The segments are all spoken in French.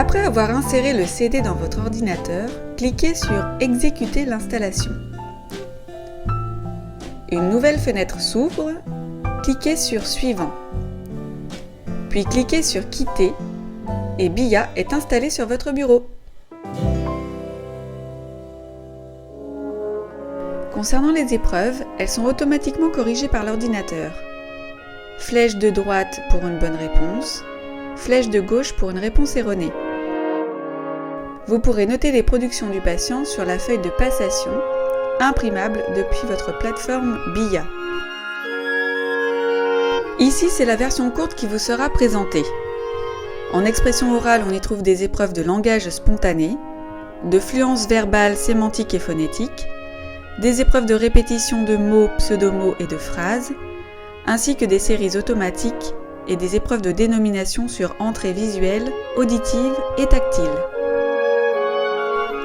Après avoir inséré le CD dans votre ordinateur, cliquez sur « Exécuter l'installation ». Une nouvelle fenêtre s'ouvre, cliquez sur « Suivant ». Puis cliquez sur « Quitter » et BIA est installé sur votre bureau. Concernant les épreuves, elles sont automatiquement corrigées par l'ordinateur. Flèche de droite pour une bonne réponse, flèche de gauche pour une réponse erronée. Vous pourrez noter les productions du patient sur la feuille de passation, imprimable depuis votre plateforme BIA. Ici, c'est la version courte qui vous sera présentée. En expression orale, on y trouve des épreuves de langage spontané, de fluence verbale, sémantique et phonétique, des épreuves de répétition de mots, pseudomots et de phrases, ainsi que des séries automatiques et des épreuves de dénomination sur entrée visuelle, auditive et tactile.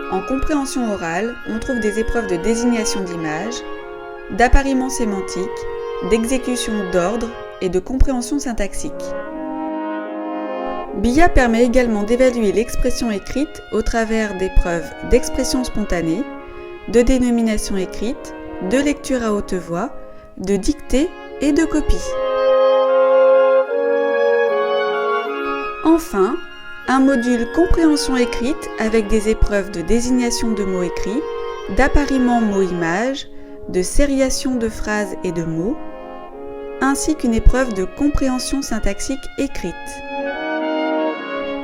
En compréhension orale, on trouve des épreuves de désignation d'images, d'appariement sémantique, d'exécution d'ordre et de compréhension syntaxique. BIA permet également d'évaluer l'expression écrite au travers d'épreuves d'expression spontanée, de dénomination écrite, de lecture à haute voix, de dictée et de copie. Enfin, un module compréhension écrite avec des épreuves de désignation de mots écrits, d'appariement mots-images, de sériation de phrases et de mots, ainsi qu'une épreuve de compréhension syntaxique écrite.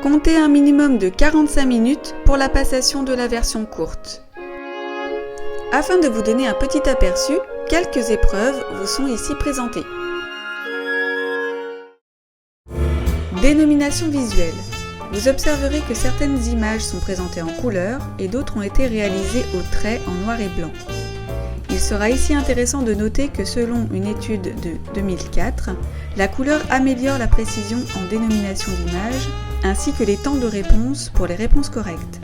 Comptez un minimum de 45 minutes pour la passation de la version courte. Afin de vous donner un petit aperçu, quelques épreuves vous sont ici présentées. Dénomination visuelle. Vous observerez que certaines images sont présentées en couleur et d'autres ont été réalisées au trait en noir et blanc. Il sera ici intéressant de noter que selon une étude de 2004, la couleur améliore la précision en dénomination d'image ainsi que les temps de réponse pour les réponses correctes.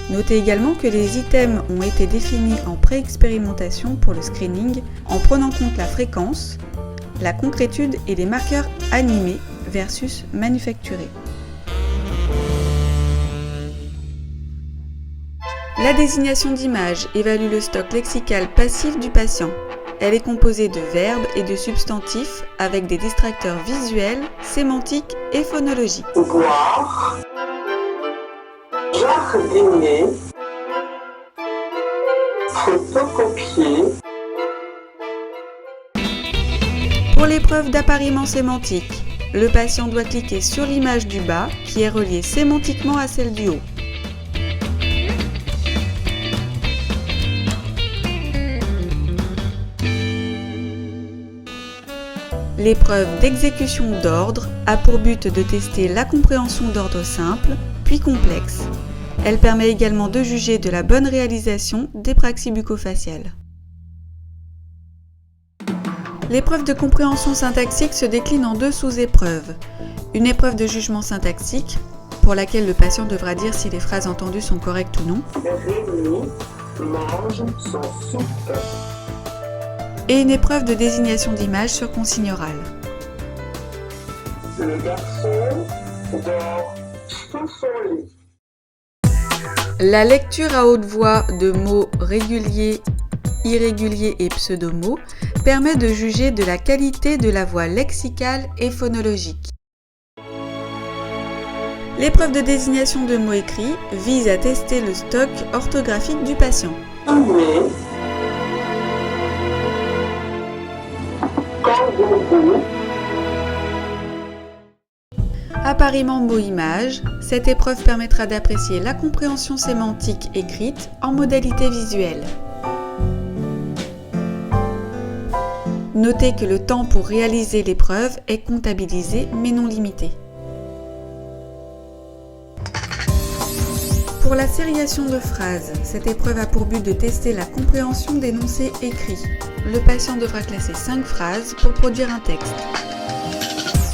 Notez également que les items ont été définis en pré-expérimentation pour le screening en prenant compte la fréquence, la concrétude et les marqueurs animés versus manufacturés. La désignation d'image évalue le stock lexical passif du patient. Elle est composée de verbes et de substantifs avec des distracteurs visuels, sémantiques et phonologiques. Boire, jardiner, photocopier. Pour l'épreuve d'appariement sémantique, le patient doit cliquer sur l'image du bas qui est reliée sémantiquement à celle du haut. L'épreuve d'exécution d'ordre a pour but de tester la compréhension d'ordre simple, puis complexe. Elle permet également de juger de la bonne réalisation des praxies bucco-faciales. L'épreuve de compréhension syntaxique se décline en deux sous-épreuves. Une épreuve de jugement syntaxique, pour laquelle le patient devra dire si les phrases entendues sont correctes ou non. Rémi mange son soupe. Et une épreuve de désignation d'image sur consigne orale. Le garçon dort sous son lit. La lecture à haute voix de mots réguliers, irréguliers et pseudomots permet de juger de la qualité de la voix lexicale et phonologique. L'épreuve de désignation de mots écrits vise à tester le stock orthographique du patient. Appariement mot-image, cette épreuve permettra d'apprécier la compréhension sémantique écrite en modalité visuelle. Notez que le temps pour réaliser l'épreuve est comptabilisé mais non limité. Pour la sériation de phrases, cette épreuve a pour but de tester la compréhension d'énoncés écrits. Le patient devra classer 5 phrases pour produire un texte.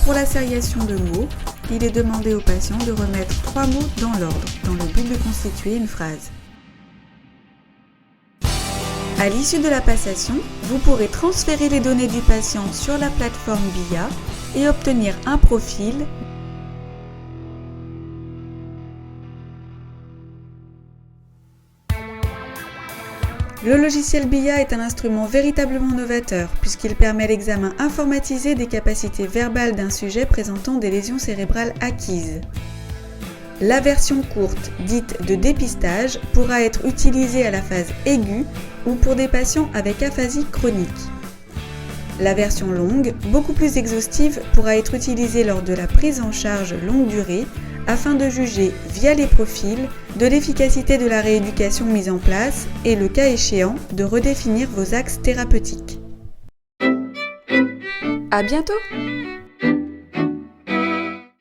Pour la sériation de mots, il est demandé au patient de remettre 3 mots dans l'ordre, dans le but de constituer une phrase. À l'issue de la passation, vous pourrez transférer les données du patient sur la plateforme BIA et obtenir un profil Le logiciel BIA est un instrument véritablement novateur puisqu'il permet l'examen informatisé des capacités verbales d'un sujet présentant des lésions cérébrales acquises. La version courte, dite de dépistage, pourra être utilisée à la phase aiguë ou pour des patients avec aphasie chronique. La version longue, beaucoup plus exhaustive, pourra être utilisée lors de la prise en charge longue durée afin de juger, via les profils, de l'efficacité de la rééducation mise en place et, le cas échéant, de redéfinir vos axes thérapeutiques. À bientôt!